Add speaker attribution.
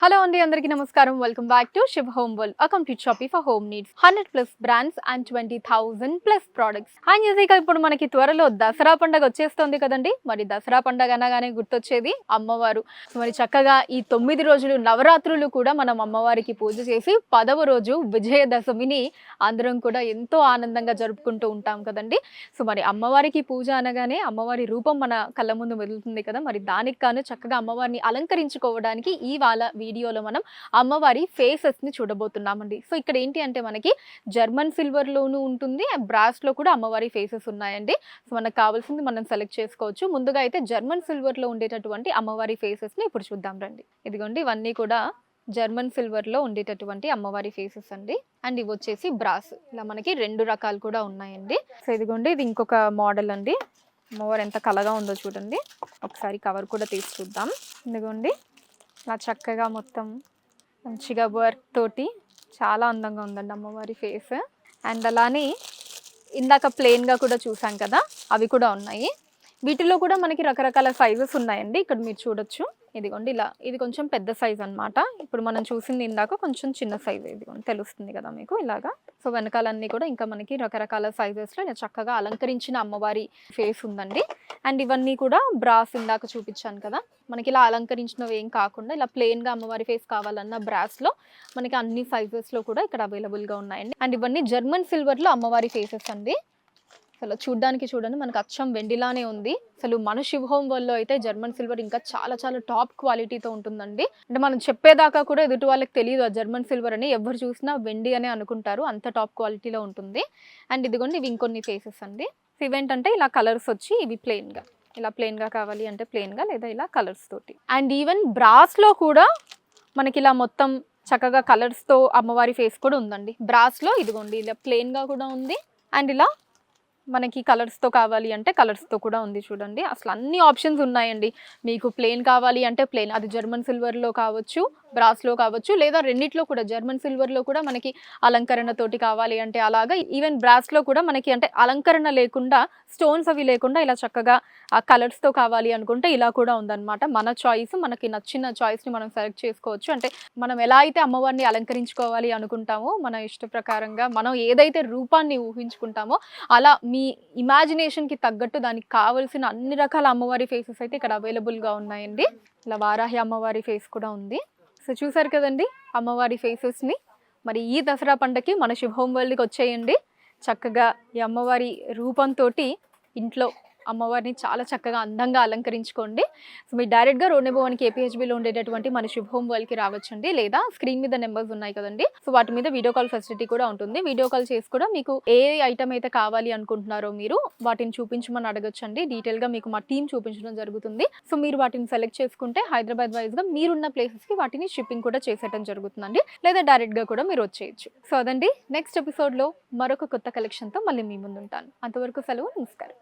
Speaker 1: Hello అండి, అందరికీ నమస్కారం. Welcome back to Shiva home world, a complete shopee for home needs. 100+ brands and 20,000+ products. Hi music. ఇప్పుడు మనకి త్వరలో దసరా పండుగ వచ్చేస్తుంది కదండి. మరి దసరా పండుగ అనగానే గుర్తొచ్చేది అమ్మవారు. మరి చక్కగా ఈ 9 రోజులు నవరాత్రులు కూడా మనం అమ్మవారికి పూజ చేసి 10వ రోజు విజయదశమిని అందరం కూడా ఎంతో ఆనందంగా జరుపుకుంటూ ఉంటాం కదండి. సో మరి అమ్మవారికి పూజ అనగానే అమ్మవారి రూపం మన కళ్ళ ముందు మెదులుతుంది కదా. మరి దానికి గాను చక్కగా అమ్మవారిని అలంకరించుకోవడానికి ఇవాళ వీడియోలో మనం అమ్మవారి ఫేసెస్ ని చూడబోతున్నామండి. సో ఇక్కడ ఏంటి అంటే మనకి జర్మన్ సిల్వర్ లోను ఉంటుంది, బ్రాస్ లో కూడా అమ్మవారి ఫేసెస్ ఉన్నాయండి. సో మనకు కావాల్సింది మనం సెలెక్ట్ చేసుకోవచ్చు. ముందుగా అయితే జర్మన్ సిల్వర్ లో ఉండేటటువంటి అమ్మవారి ఫేసెస్ ని ఇప్పుడు చూద్దాం రండి. ఇదిగోండి, ఇవన్నీ కూడా జర్మన్ సిల్వర్ లో ఉండేటటువంటి అమ్మవారి ఫేసెస్ అండి. అండ్ ఇవి వచ్చేసి బ్రాస్. ఇలా మనకి 2 రకాలు కూడా ఉన్నాయండి. సో ఇదిగోండి, ఇది ఇంకొక మోడల్ అండి. అమ్మవారు ఎంత కలగా ఉందో చూడండి. ఒకసారి కవర్ కూడా తీసి చూద్దాం. ఇదిగోండి, ఇలా చక్కగా మొత్తం మంచిగా వర్క్ తోటి చాలా అందంగా ఉందండి అమ్మవారి ఫేస్. అండ్ అలానే ఇందాక ప్లెయిన్గా కూడా చూసాం కదా, అవి కూడా ఉన్నాయి. వీటిలో కూడా మనకి రకరకాల సైజెస్ ఉన్నాయండి. ఇక్కడ మీరు చూడొచ్చు. ఇదిగోండి, ఇలా ఇది కొంచెం పెద్ద సైజ్ అనమాట. ఇప్పుడు మనం చూసింది ఇందాక కొంచెం చిన్న సైజ్. ఇదిగోండి, తెలుస్తుంది కదా మీకు ఇలాగా. సో వెనకాలన్నీ కూడా ఇంకా మనకి రకరకాల సైజెస్లో ఇలా చక్కగా అలంకరించిన అమ్మవారి ఫేస్ ఉందండి. అండ్ ఇవన్నీ కూడా బ్రాస్ ఇందాక చూపించాను కదా. మనకి ఇలా అలంకరించినవి ఏం కాకుండా ఇలా ప్లెయిన్గా అమ్మవారి ఫేస్ కావాలన్న బ్రాస్లో మనకి అన్ని సైజెస్లో కూడా ఇక్కడ అవైలబుల్గా ఉన్నాయండి. అండ్ ఇవన్నీ జర్మన్ సిల్వర్లో అమ్మవారి ఫేసెస్ అండి. అసలు చూడ్డానికి చూడండి, మనకు అచ్చం వెండిలానే ఉంది. అసలు మన శివ హోమ్ వరల్డ్లో అయితే జర్మన్ సిల్వర్ ఇంకా చాలా చాలా టాప్ క్వాలిటీతో ఉంటుందండి. అంటే మనం చెప్పేదాకా కూడా ఎదుటి వాళ్ళకి తెలియదు ఆ జర్మన్ సిల్వర్ అని. ఎవరు చూసినా వెండి అనే అనుకుంటారు, అంత టాప్ క్వాలిటీలో ఉంటుంది. అండ్ ఇదిగోండి, ఇవి ఇంకొన్ని ఫేసెస్ అండి. ఇవేంటంటే ఇలా కలర్స్ వచ్చి ఇవి ప్లెయిన్గా, ఇలా ప్లెయిన్గా కావాలి అంటే ప్లెయిన్గా, లేదా ఇలా కలర్స్ తోటి. అండ్ ఈవెన్ బ్రాస్లో కూడా మనకి ఇలా మొత్తం చక్కగా కలర్స్తో అమ్మవారి ఫేస్ కూడా ఉందండి. బ్రాస్లో ఇదిగోండి, ఇలా ప్లెయిన్గా కూడా ఉంది. అండ్ ఇలా మనకి కలర్స్తో కావాలి అంటే కలర్స్తో కూడా ఉంది చూడండి. అసలు అన్ని ఆప్షన్స్ ఉన్నాయండి. మీకు ప్లెయిన్ కావాలి అంటే ప్లెయిన్, అది జర్మన్ సిల్వర్లో కావచ్చు, బ్రాస్లో కావచ్చు, లేదా రెండిట్లో కూడా. జర్మన్ సిల్వర్లో కూడా మనకి అలంకరణతోటి కావాలి అంటే అలాగా. ఈవెన్ బ్రాస్లో కూడా మనకి అంటే అలంకరణ లేకుండా, స్టోన్స్ అవి లేకుండా ఇలా చక్కగా ఆ కలర్స్తో కావాలి అనుకుంటే ఇలా కూడా ఉందన్నమాట. మన చాయిస్, మనకి నచ్చిన చాయిస్ని మనం సెలెక్ట్ చేసుకోవచ్చు. అంటే మనం ఎలా అయితే అమ్మవారిని అలంకరించుకోవాలి అనుకుంటామో, మన ఇష్ట ప్రకారంగా మనం ఏదైతే రూపాన్ని ఊహించుకుంటామో అలా మీ ఇమాజినేషన్కి తగ్గట్టు దానికి కావాల్సిన అన్ని రకాల అమ్మవారి ఫేసెస్ అయితే ఇక్కడ అవైలబుల్గా ఉన్నాయండి. ఇలా వారాహి అమ్మవారి ఫేస్ కూడా ఉంది. సో చూసారు కదండి అమ్మవారి ఫేసెస్ని. మరి ఈ దసరా పండగకి మన శివ హోమ్ వరల్డ్కి వచ్చేయండి. చక్కగా ఈ అమ్మవారి రూపంతో ఇంట్లో అమ్మవారిని చాలా చక్కగా అందంగా అలంకరించుకోండి. సో మీరు డైరెక్ట్గా రోడ్ నెంబర్ 1 KPHBలో ఉండేటటువంటి మన శివ హోమ్ వరల్డ్కి రావచ్చండి. లేదా స్క్రీన్ మీద నెంబర్స్ ఉన్నాయి కదండి, సో వాటి మీద వీడియో కాల్ ఫెసిలిటీ కూడా ఉంటుంది. వీడియో కాల్ చేసి కూడా మీకు ఏ ఐటమ్ అయితే కావాలి అనుకుంటున్నారో మీరు వాటిని చూపించమని అడగచ్చండి. డీటెయిల్గా మీకు మా టీం చూపించడం జరుగుతుంది. సో మీరు వాటిని సెలెక్ట్ చేసుకుంటే హైదరాబాద్ వైజ్గా మీరున్న ప్లేసెస్కి వాటిని షిప్పింగ్ కూడా చేసేయడం జరుగుతుందండి. లేదా డైరెక్ట్గా కూడా మీరు వచ్చేయచ్చు. సో అదండి, నెక్స్ట్ ఎపిసోడ్లో మరొక కొత్త కలెక్షన్తో మళ్ళీ మీ ముందు ఉంటాను. అంతవరకు సెలవు, నమస్కారం.